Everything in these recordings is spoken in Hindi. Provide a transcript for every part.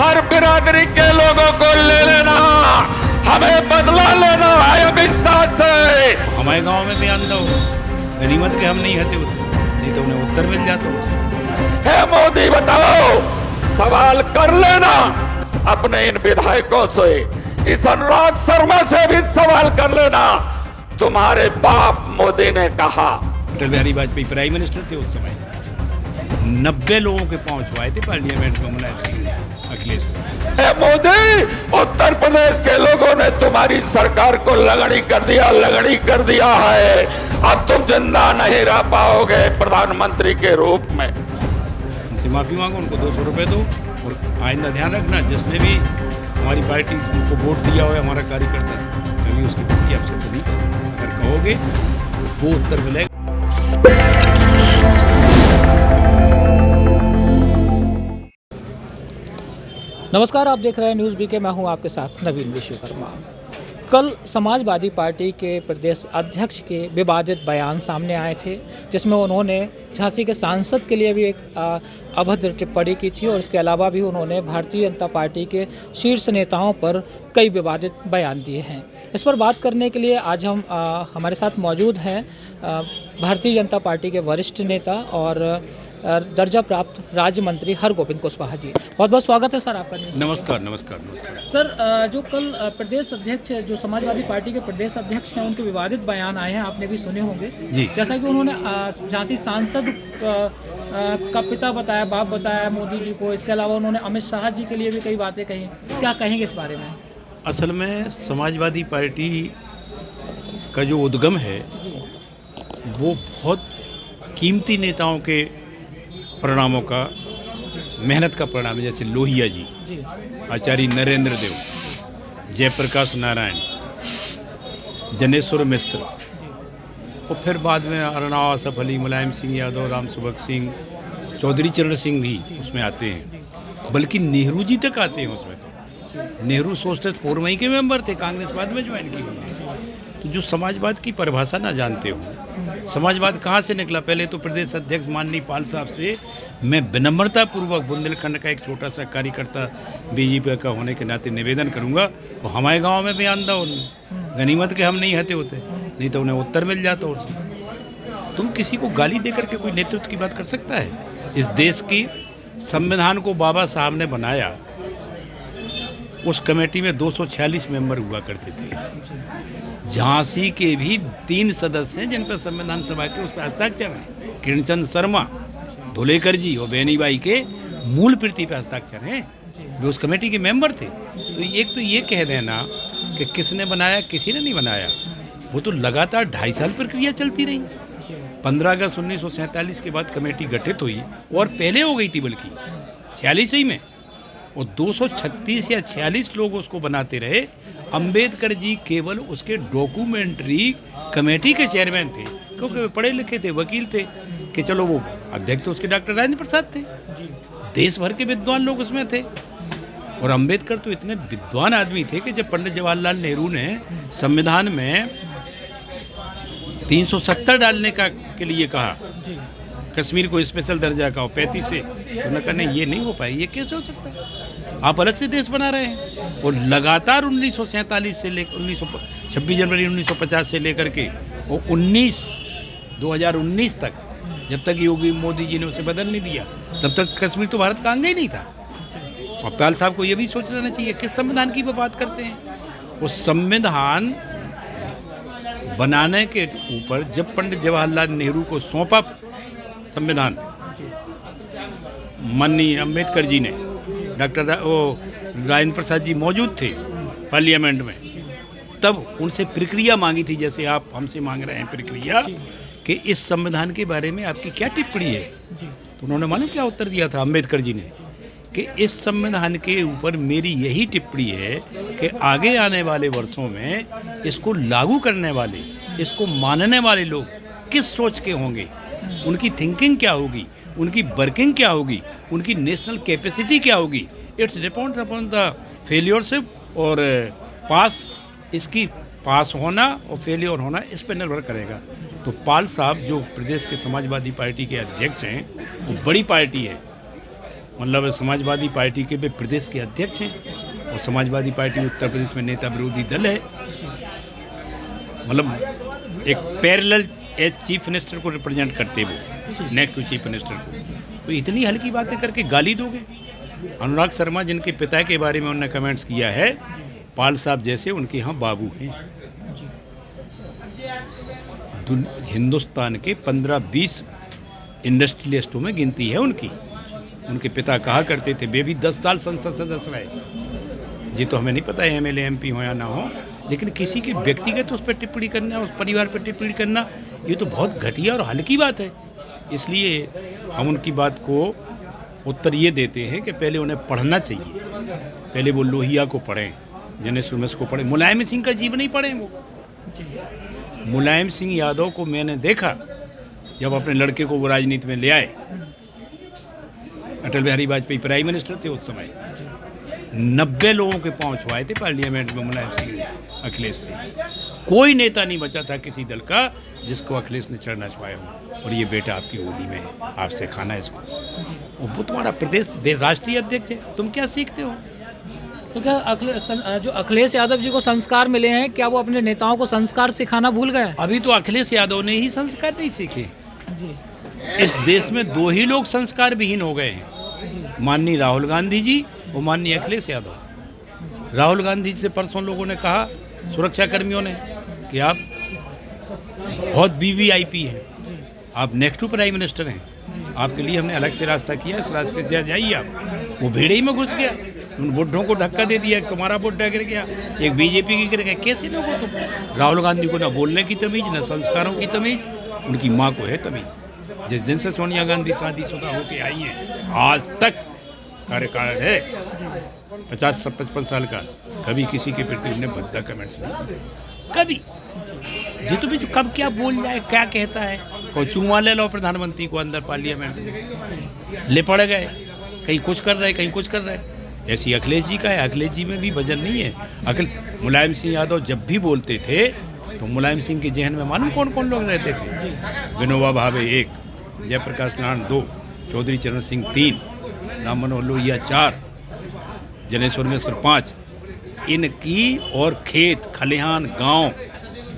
हर बिरादरी के लोगों को ले लेना, हमें बदला लेना है अमित शाह से। हमारे गांव में भी आंदा हो गनीमत के हम नहीं हते उतरे, नहीं तो उन्हें उत्तर मिल जाता। हे मोदी बताओ, सवाल कर लेना अपने इन विधायकों से, इस अनुराग शर्मा से भी सवाल कर लेना। तुम्हारे बाप मोदी ने कहा, अटल बिहारी वाजपेयी प्राइम मिनिस्टर थे उस समय, 90 लोगों के पहुंचवाए थे पार्लियामेंट में मुलायम सिंह अखिलेश। मोदी, उत्तर प्रदेश के लोगों ने तुम्हारी सरकार को लगड़ी कर दिया है। अब तुम जिंदा नहीं रह पाओगे प्रधानमंत्री के रूप में। उनसे माफी मांगो, उनको 200 रुपए दो, और आइंदा ध्यान रखना जिसने भी हमारी पार्टी को वोट दिया हो हमारा कार्यकर्ता, कभी उसकी पार्टी आपसे तो नहीं करें। अगर कहोगे वो उत्तर मिलेगा। नमस्कार, आप देख रहे हैं न्यूज़ बीके। मैं हूं आपके साथ नवीन विश्वकर्मा। कल समाजवादी पार्टी के प्रदेश अध्यक्ष के विवादित बयान सामने आए थे, जिसमें उन्होंने झांसी के सांसद के लिए भी एक अभद्र टिप्पणी की थी, और इसके अलावा भी उन्होंने भारतीय जनता पार्टी के शीर्ष नेताओं पर कई विवादित बयान दिए हैं। इस पर बात करने के लिए आज हम हमारे साथ मौजूद हैं भारतीय जनता पार्टी के वरिष्ठ नेता और दर्जा प्राप्त राज्य मंत्री हरगोविंद कुशवाहा जी। बहुत बहुत स्वागत है सर आपका। नमस्कार नमस्कार नमस्कार सर, जो कल प्रदेश अध्यक्ष, जो समाजवादी पार्टी के प्रदेश अध्यक्ष हैं, उनके विवादित बयान आए हैं, आपने भी सुने होंगे जी। जैसा कि उन्होंने झांसी सांसद का पिता बताया, बाप बताया मोदी जी को। इसके अलावा उन्होंने अमित शाह जी के लिए भी कई बातें कही। क्या कहेंगे इस बारे में? असल में समाजवादी पार्टी का जो उद्गम है वो बहुत कीमती नेताओं के परिणामों का, मेहनत का परिणाम है। जैसे लोहिया जी, आचार्य नरेंद्र देव, जयप्रकाश नारायण, जनेश्वर मिश्र, और फिर बाद में अरनाव आसफ अली, मुलायम सिंह यादव, राम सुभग सिंह, चौधरी चरण सिंह भी उसमें आते हैं, बल्कि नेहरू जी तक आते हैं उसमें। तो नेहरू सोशलिस्ट फोरम के मेंबर थे, कांग्रेस बाद में ज्वाइन की। तो जो समाजवाद की परिभाषा ना जानते हो, समाजवाद कहाँ से निकला। पहले तो प्रदेश अध्यक्ष माननीय पाल साहब से मैं विनम्रता पूर्वक बुंदेलखंड का एक छोटा सा कार्यकर्ता बीजेपी का होने के नाते निवेदन करूंगा, वो हमारे गांव में भी आंदा उनमें गनीमत के हम नहीं हते होते, नहीं तो उन्हें उत्तर मिल जाता। उससे तुम किसी को गाली दे करके कोई नेतृत्व की बात कर सकता है? इस देश की संविधान को बाबा साहब ने बनाया, उस कमेटी में 246 मेंबर हुआ करते थे। झांसी के भी 3 सदस्य हैं जिन पर संविधान सभा के उस पर हस्ताक्षर हैं, किरणचंद शर्मा, धुलेकर जी और बेनीबाई के मूल प्रति पे हस्ताक्षर हैं, वे उस कमेटी के मेंबर थे। तो एक तो ये कह देना कि किसने बनाया, किसी ने नहीं बनाया। वो तो लगातार 2.5 साल प्रक्रिया चलती रही। 15 अगस्त 1947 के बाद कमेटी गठित हुई, और पहले हो गई थी बल्कि 46 ही में, और 236 या 46 लोग उसको बनाते रहे। अंबेडकर जी केवल उसके डॉक्यूमेंट्री कमेटी के चेयरमैन थे, क्योंकि वे पढ़े लिखे थे, वकील थे, कि चलो वो अध्यक्ष तो उसके डॉक्टर राजेंद्र प्रसाद थे। देश भर के विद्वान लोग उसमें थे, और अंबेडकर तो इतने विद्वान आदमी थे कि जब पंडित जवाहरलाल नेहरू ने संविधान में 370 डालने के लिए कहा, कश्मीर को स्पेशल दर्जा का, 35 से, तो उन्होंने कहा नहीं, ये नहीं हो पाए, ये कैसे हो सकता है, आप अलग से देश बना रहे हैं। और लगातार 1947 से लेकर 26 जनवरी 1950 से लेकर के वो 2019 तक, जब तक योगी मोदी जी ने उसे बदल नहीं दिया, तब तक कश्मीर तो भारत का अंग ही नहीं था। और पाल साहब को ये भी सोच लेना चाहिए किस संविधान की वो बात करते हैं। वो संविधान बनाने के ऊपर जब पंडित जवाहरलाल नेहरू को सौंपा संविधान, माननीय अंबेडकर जी ने, डॉक्टर राजेंद्र प्रसाद जी मौजूद थे पार्लियामेंट में, तब उनसे प्रक्रिया मांगी थी, जैसे आप हमसे मांग रहे हैं प्रक्रिया, कि इस संविधान के बारे में आपकी क्या टिप्पणी है। तो उन्होंने मालूम क्या उत्तर दिया था अंबेडकर जी ने, कि इस संविधान के ऊपर मेरी यही टिप्पणी है कि आगे आने वाले वर्षों में इसको लागू करने वाले, इसको मानने वाले लोग किस सोच के होंगे, उनकी थिंकिंग क्या होगी, उनकी वर्किंग क्या होगी, उनकी नेशनल कैपेसिटी क्या होगी। इट्स डिपेंड्स अपॉन द फेलियरशिप और पास, इसकी पास होना और फेलियर होना इस पर निर्भर करेगा। तो पाल साहब जो प्रदेश के समाजवादी पार्टी के अध्यक्ष हैं, वो बड़ी पार्टी है, मतलब समाजवादी पार्टी के वे प्रदेश के अध्यक्ष हैं और समाजवादी पार्टी उत्तर प्रदेश में नेता विरोधी दल है। मतलब एक पैरेलल एज चीफ मिनिस्टर को रिप्रेजेंट करते वो, नेक्स्ट टू चीफ मिनिस्टर को। तो इतनी हल्की बातें करके गाली दोगे? अनुराग शर्मा जिनके पिता के बारे में उन्होंने कमेंट्स किया है, पाल साहब जैसे उनके यहाँ बाबू हैं। हिंदुस्तान के 15-20 इंडस्ट्रियलिस्टों में गिनती है उनकी। उनके पिता कहा करते थे, वे भी 10 साल संसद सदस्य रहे। ये तो हमें नहीं पता है MLA MP हो या ना हो, लेकिन किसी के व्यक्तिगत उस पर टिप्पणी करना, उस परिवार पर टिप्पणी करना, ये तो बहुत घटिया और हल्की बात है। इसलिए हम उनकी बात को उत्तर ये देते हैं कि पहले उन्हें पढ़ना चाहिए। पहले वो लोहिया को पढ़ें, जनेश्वर मिश्र को पढ़ें, मुलायम सिंह का जीवन ही पढ़ें। वो मुलायम सिंह यादव को मैंने देखा जब अपने लड़के को वो राजनीति में ले आए। अटल बिहारी वाजपेयी प्राइम मिनिस्टर थे उस समय। 90 लोगों के पांव छुआए थे पार्लियामेंट में मुलायम सिंह ने अखिलेश से। कोई नेता नहीं बचा था किसी दल का जिसको अखिलेश ने चढ़ना छुआया हो। और ये बेटा आपकी होली में है, आपसे खाना है इसको। और वो तुम्हारा प्रदेश राष्ट्रीय अध्यक्ष है, तुम क्या सीखते हो? तो क्या जो अखिलेश यादव जी को संस्कार मिले हैं, क्या वो अपने नेताओं को संस्कार सिखाना भूल गए? अभी तो अखिलेश यादव ने ही संस्कार नहीं सीखे जी। इस देश में 2 ही लोग संस्कार विहीन हो गए हैं, माननीय राहुल गांधी जी और माननीय अखिलेश यादव। राहुल गांधी से परसों लोगों ने कहा, सुरक्षा कर्मियों ने, कि आप बहुत VVIP हैं, आप नेक्स्ट टू प्राइम मिनिस्टर हैं, आपके लिए हमने अलग से रास्ता किया, इस रास्ते से जाइए आप। वो भीड़ ही में घुस गया, उन बुढ़ों को धक्का दे दिया। एक तुम्हारा बुढ़ा गिर गया, एक BJP की गिर गया। कैसे लोग हो तुम? राहुल गांधी को ना बोलने की तमीज, ना संस्कारों की तमीज, उनकी माँ को है तमीज। जिस दिन से सोनिया गांधी शादीशुदा होके आई हैं, आज तक कार्यकाल है 50-55 साल का, कभी किसी के प्रति उन्हें भद्दा कमेंट्स नहीं किए, कभी। जी तो भी जो कब क्या बोल जाए, क्या कहता है, कोई चूमा ले लो प्रधानमंत्री को अंदर पार्लियामेंट में, ले पड़ गए, कहीं कुछ कर रहे, कहीं कुछ कर रहे। ऐसी अखिलेश जी का है, अखिलेश जी में भी वजन नहीं है। मुलायम सिंह यादव जब भी बोलते थे तो मुलायम सिंह के जहन में मालूम कौन कौन लोग रहते थे? विनोबा भावे 1, जयप्रकाश नारायण 2, चौधरी चरण सिंह 3, राम मनोहर लोहिया 4, जनेश्वर मिश्र 5। इनकी और खेत खलिहान, गांव,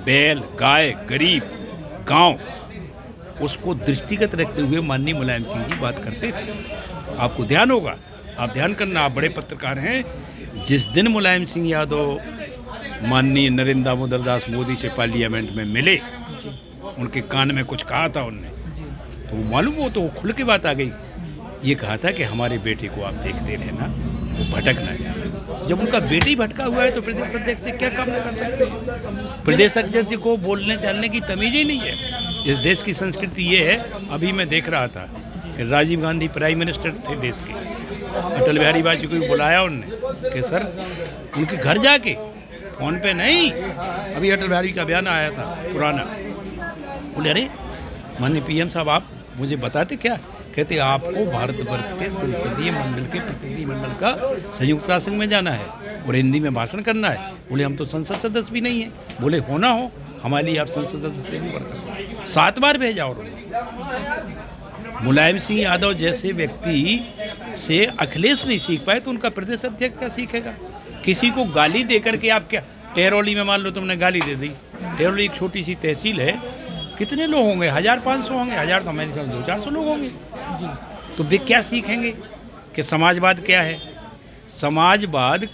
बैल गाय, गरीब गांव, उसको दृष्टिगत रखते हुए माननीय मुलायम सिंह जी बात करते थे। आपको ध्यान होगा, आप ध्यान करना, आप बड़े पत्रकार हैं। जिस दिन मुलायम सिंह यादव माननीय नरेंद्र दामोदर दास मोदी से पार्लियामेंट में मिले, उनके कान में कुछ कहा था उनने, तो वो मालूम हो, तो वो खुल के बात आ गई। ये कहा था कि हमारे बेटे को आप देखते रहना, वो भटक ना जाए। जब उनका बेटी भटका हुआ है तो प्रदेश अध्यक्ष से क्या काम कर सकते हैं? प्रदेश अध्यक्ष को बोलने चालने की तमीज ही नहीं है। इस देश की संस्कृति ये है। अभी मैं देख रहा था कि राजीव गांधी प्राइम मिनिस्टर थे देश के, अटल बिहारी वाजपेयी को बुलाया उनने कि सर उनके घर जाके, फोन पे नहीं। अभी अटल बिहारी का बयान आया था पुराना, बोले अरे माननीय PM साहब आप मुझे बताते क्या? कहते आपको भारतवर्ष के संसदीय मंडल के प्रतिनिधि मंडल का संयुक्त राष्ट्र में जाना है और हिंदी में भाषण करना है। बोले हम तो संसद सदस्य भी नहीं है। बोले होना हो, हमारे लिए आप संसद सदस्य नहीं कर। 7 बार भेजा। और मुलायम सिंह यादव जैसे व्यक्ति से अखिलेश नहीं सीख पाए तो उनका प्रदेश अध्यक्ष क्या सीखेगा? किसी को गाली दे करके आप क्या, टेहरौली में मान लो तुमने गाली दे दी। टेहरौली एक छोटी सी तहसील है, कितने लोग होंगे? 1000-500 होंगे। 1000 तो हमारे साथ 200-400 लोग होंगे। तो वे क्या सीखेंगे कि समाजवाद क्या है? समाजवाद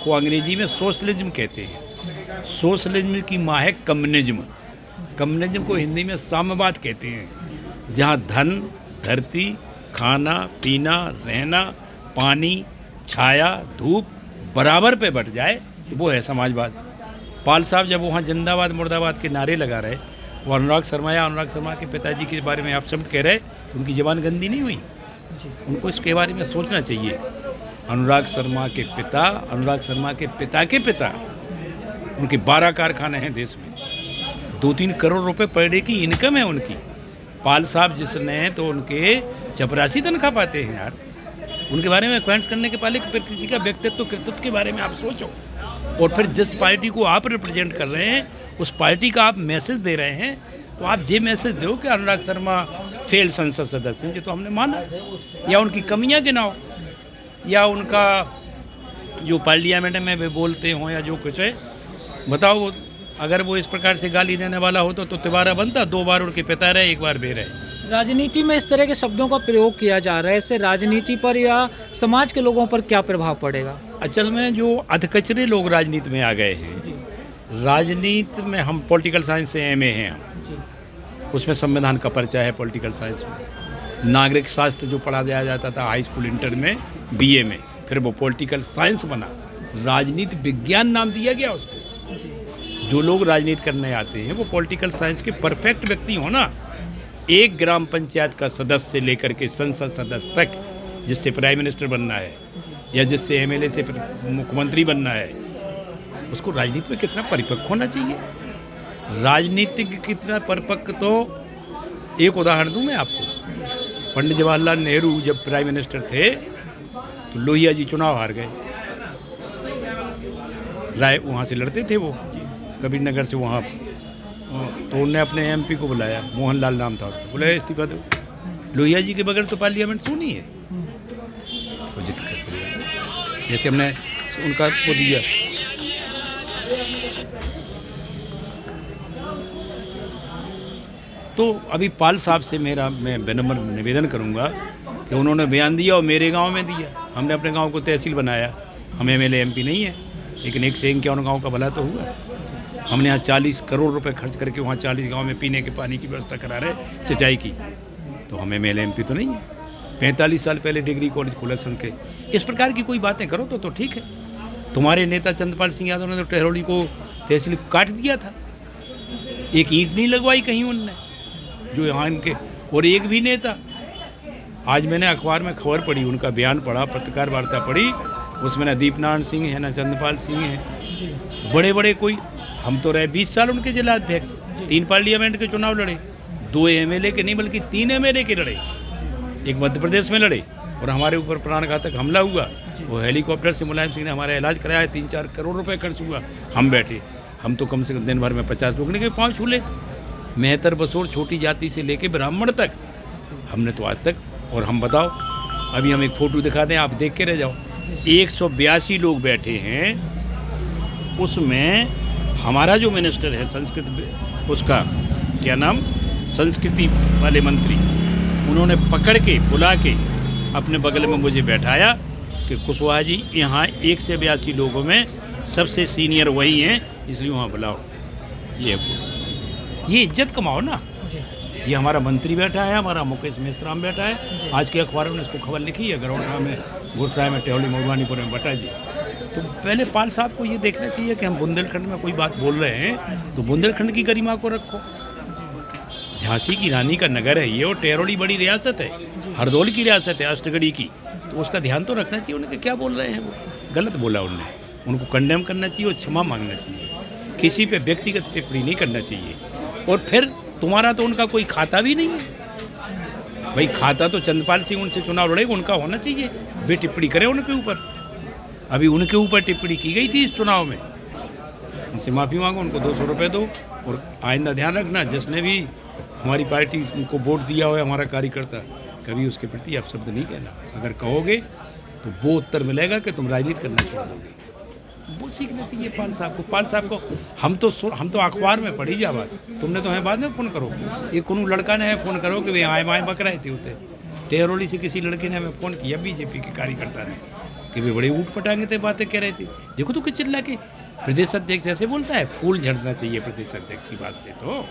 को अंग्रेजी में सोशलिज्म कहते हैं। सोशलिज्म की माँ है कम्युनिज्म। कम्युनिज्म को हिंदी में साम्यवाद कहते हैं, जहाँ धन, धरती, खाना पीना, रहना, पानी, छाया, धूप बराबर पे बट जाए, वो है समाजवाद। पाल साहब जब वहाँ जिंदाबाद मुर्दाबाद के नारे लगा रहे, वो अनुराग शर्मा के पिताजी के बारे में आप शब्द कह रहे, तो उनकी ज़बान गंदी नहीं हुई? उनको इसके बारे में सोचना चाहिए। अनुराग शर्मा के पिता के पिता, उनके 12 कारखाने हैं देश में, 2-3 करोड़ रुपए पर डे की इनकम है उनकी। पाल साहब जिसने, तो उनके चपरासी तनख्वाह पाते हैं यार। उनके बारे में क्वेंट्स करने के पहले फिर किसी का व्यक्तित्व कृतित्व के बारे में आप सोचो। और फिर जिस पार्टी को आप रिप्रेजेंट कर रहे हैं, उस पार्टी का आप मैसेज दे रहे हैं, तो आप ये मैसेज दो कि अनुराग शर्मा फेल संसद सदस्य हैं, जो तो हमने माना, या उनकी कमियां गिनाओ, या उनका जो पार्लियामेंट में वे बोलते हों या जो कुछ है बताओ। अगर वो इस प्रकार से गाली देने वाला होता तो तिबारा बनता, 2 बार उनके पिता रहे, 1 बार वे रहे। राजनीति में इस तरह के शब्दों का प्रयोग किया जा रहा है, इससे राजनीति पर या समाज के लोगों पर क्या प्रभाव पड़ेगा? असल में जो अधकचरे लोग राजनीति में आ गए हैं, राजनीति में हम पॉलिटिकल साइंस से एमए हैं, हम उसमें संविधान का परिचय है पॉलिटिकल साइंस में। नागरिक शास्त्र जो पढ़ा जाता था हाई स्कूल इंटर में, बीए में, फिर वो पॉलिटिकल साइंस बना, राजनीति विज्ञान नाम दिया गया उसको। जो लोग राजनीति करने आते हैं वो पॉलिटिकल साइंस के परफेक्ट व्यक्ति हो ना। एक ग्राम पंचायत का सदस्य से लेकर के संसद सदस्य तक, जिससे प्राइम मिनिस्टर बनना है या जिससे एमएलए से मुख्यमंत्री बनना है, उसको राजनीति में कितना परिपक्व होना चाहिए। राजनीतिक कितना परिपक्व, तो एक उदाहरण दूं मैं आपको। पंडित जवाहरलाल नेहरू जब प्राइम मिनिस्टर थे तो लोहिया जी चुनाव हार गए, राय वहाँ से लड़ते थे वो कबीर नगर से वहाँ, तो उन्होंने अपने एमपी को बुलाया, मोहनलाल नाम था उसका, बोला इस्तीफा दो। लोहिया जी के बगैर तो पार्लियामेंट सुनी है, वो जित कर जैसे हमने उनका वो दिया। तो अभी पाल साहब से मैं विनम्र निवेदन करूंगा कि उन्होंने बयान दिया और मेरे गांव में दिया। हमने अपने गांव को तहसील बनाया, हम एमएलए एमपी नहीं है, लेकिन 151 गाँव का भला तो हुआ। हमने यहाँ 40 करोड़ रुपए खर्च करके वहाँ 40 गांव में पीने के पानी की व्यवस्था करा रहे, सिंचाई की, तो हम एमएलए एमपी तो नहीं है। 45 साल पहले डिग्री कॉलेज खुला संघ के। इस प्रकार की कोई बातें करो तो ठीक है। तुम्हारे नेता चंद्रपाल सिंह यादव ने तो टहरौली को तहसील काट दिया था, एक ईंट नहीं लगवाई कहीं उनने, जो यहाँ इनके। और एक भी नेता, आज मैंने अखबार में खबर पढ़ी, उनका बयान पढ़ा, पत्रकार वार्ता पढ़ी, उसमें ना दीपनारायण सिंह है ना चंद्रपाल सिंह है, बड़े बड़े कोई। हम तो रहे 20 साल उनके जिला अध्यक्ष, 3 पार्लियामेंट के चुनाव लड़े, 2 एमएलए के नहीं बल्कि 3 एमएलए के लड़े, एक मध्य प्रदेश में लड़े, और हमारे ऊपर प्राणघातक हमला हुआ। वो हेलीकॉप्टर से मुलायम सिंह ने हमारा इलाज कराया, 3-4 करोड़ रुपए खर्च हुआ। हम बैठे, हम तो कम से कम दिन भर में 50 लोग के पाँव छू ले। मेहतर बसोर छोटी जाति से लेके ब्राह्मण तक हमने तो आज तक। और हम बताओ, अभी हम एक फ़ोटो दिखा दें, आप देख के रह जाओ। 182 लोग बैठे हैं, उसमें हमारा जो मिनिस्टर है संस्कृति, उसका क्या नाम, संस्कृति वाले मंत्री, उन्होंने पकड़ के बुला के अपने बगल में मुझे बैठाया कि कुशवाहा जी यहाँ 182 लोगों में सबसे सीनियर वही हैं, इसलिए वहाँ बुलाओ। ये इज्जत कमाओ ना। ये हमारा मंत्री बैठा है, हमारा मुकेश मेश्राम बैठा है, आज के अखबारों ने इसको खबर लिखी है, गरौंडा में, गुरसाय में, टहौली, मोरवानीपुर में बटा जी। तो पहले पाल साहब को ये देखना चाहिए कि हम बुंदेलखंड में कोई बात बोल रहे हैं तो बुंदेलखंड की गरिमा को रखो। झांसी की रानी का नगर है ये, और टहरौली बड़ी रियासत है, हरदौल की रियासत है, अष्टगढ़ी की, तो उसका ध्यान तो रखना चाहिए। उन्हें क्या बोल रहे हैं, वो गलत बोला उन्होंने, उनको कंडेम करना चाहिए और क्षमा मांगना चाहिए, किसी पे व्यक्तिगत टिप्पणी नहीं करना चाहिए। और फिर तुम्हारा तो उनका कोई खाता भी नहीं है भाई, खाता तो चंद्रपाल सिंह उनसे चुनाव लड़ेगा, उनका होना चाहिए, वे टिप्पणी करें उनके ऊपर। अभी उनके ऊपर टिप्पणी की गई थी इस चुनाव में, उनसे माफ़ी मांगो, उनको 200 रुपये दो। और आइंदा ध्यान रखना, जिसने भी हमारी पार्टी को वोट दिया हो हमारा कार्यकर्ता, कभी उसके प्रति आप शब्द नहीं कहना। अगर कहोगे तो वो उत्तर मिलेगा कि तुम राजनीति करना छोड़ दोगे। वो सीखना चाहिए पाल साहब को। पाल साहब को हम तो अखबार में पढ़ी जा बात, तुमने तो हमें बाद में फ़ोन करो। ये कोनो लड़का ने फ़ोन करो कि वे आए बक रहे थे होते। टहरौली से किसी लड़के ने हमें फ़ोन किया, बीजेपी के कार्यकर्ता ने, कि वे बड़े ऊट पटांगे थे, बातें कह रहे थे। देखो तो किस चिल्ला के प्रदेश अध्यक्ष ऐसे बोलता है, फूल झड़ना चाहिए प्रदेश अध्यक्ष की बात से। तो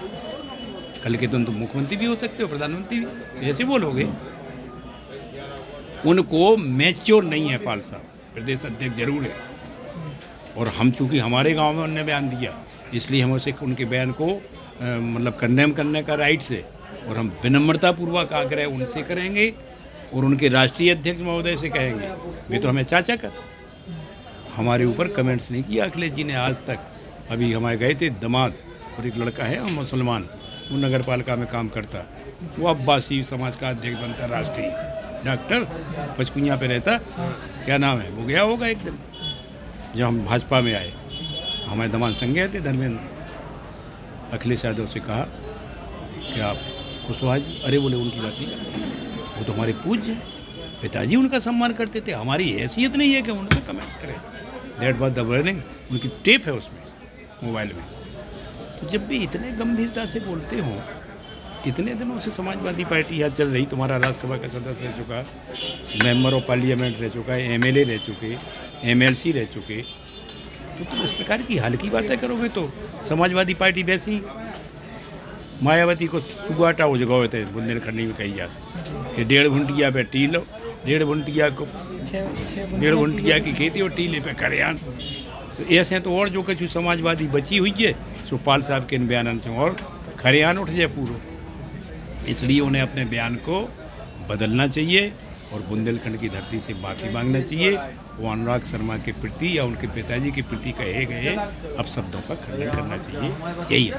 कल के तुम तो मुख्यमंत्री भी हो सकते हो, प्रधानमंत्री भी, तो ऐसे बोलोगे। उनको मैच्योर नहीं है पाल साहब, प्रदेश अध्यक्ष जरूर है, और हम चूँकि हमारे गांव में उन्होंने बयान दिया, इसलिए हम उसे उनके बयान को मतलब कंडेम करने का राइट से, और हम विनम्रतापूर्वक आग्रह उनसे करेंगे और उनके राष्ट्रीय अध्यक्ष महोदय से कहेंगे। वे तो हमें चाचा कर, हमारे ऊपर कमेंट्स नहीं किया अखिलेश जी ने आज तक। अभी हमारे गए थे दामाद, और एक लड़का है मुसलमान, वो नगर पालिका में काम करता, वो अब्बासी समाज का अध्यक्ष बनता, राष्ट्रीय डॉक्टर, पचकुनिया पे रहता, क्या नाम है, वो गया होगा एक दिन जब हम भाजपा में आए। हमारे दमान संग गए थे धर्मेंद्र, अखिलेश यादव से कहा कि आप कुशवाहा जी, अरे बोले उनकी बात नहीं करते, वो तो हमारे पूज्य हैं, पिताजी उनका सम्मान करते थे, हमारी हैसियत नहीं है कि उन पर कमेंट्स करें। दैट वाज द वर्निंग, उनकी टेप है उसमें मोबाइल में। तो जब भी इतने गंभीरता से बोलते हो, इतने दिनों से समाजवादी पार्टी यहाँ चल रही, तुम्हारा राज्यसभा का सदस्य रह चुका, मेंबर ऑफ पार्लियामेंट रह चुका है, एमएलए रह चुके, एमएलसी रह चुके, तो तुम इस प्रकार की हल्की बातें करोगे तो समाजवादी पार्टी वैसी मायावती को सुगाटा हो जगह होते हैं बुंदेलखंडी में कही जाती है, 1.5 घंटिया पे टी लो, 1.5 घंटिया को 1.5 घंटिया की खेती और टीले पे खरियान। तो ऐसे तो और जो कुछ समाजवादी बची हुई है सो पाल साहब के इन बयान से और खरियान उठ जाए पूरा। इसलिए उन्हें अपने बयान को बदलना चाहिए और बुंदेलखंड की धरती से माफ़ी मांगना चाहिए। वो अनुराग शर्मा के प्रति या उनके पिताजी के प्रति कहे गए अपशब्दों का खंडन करना चाहिए, यही है।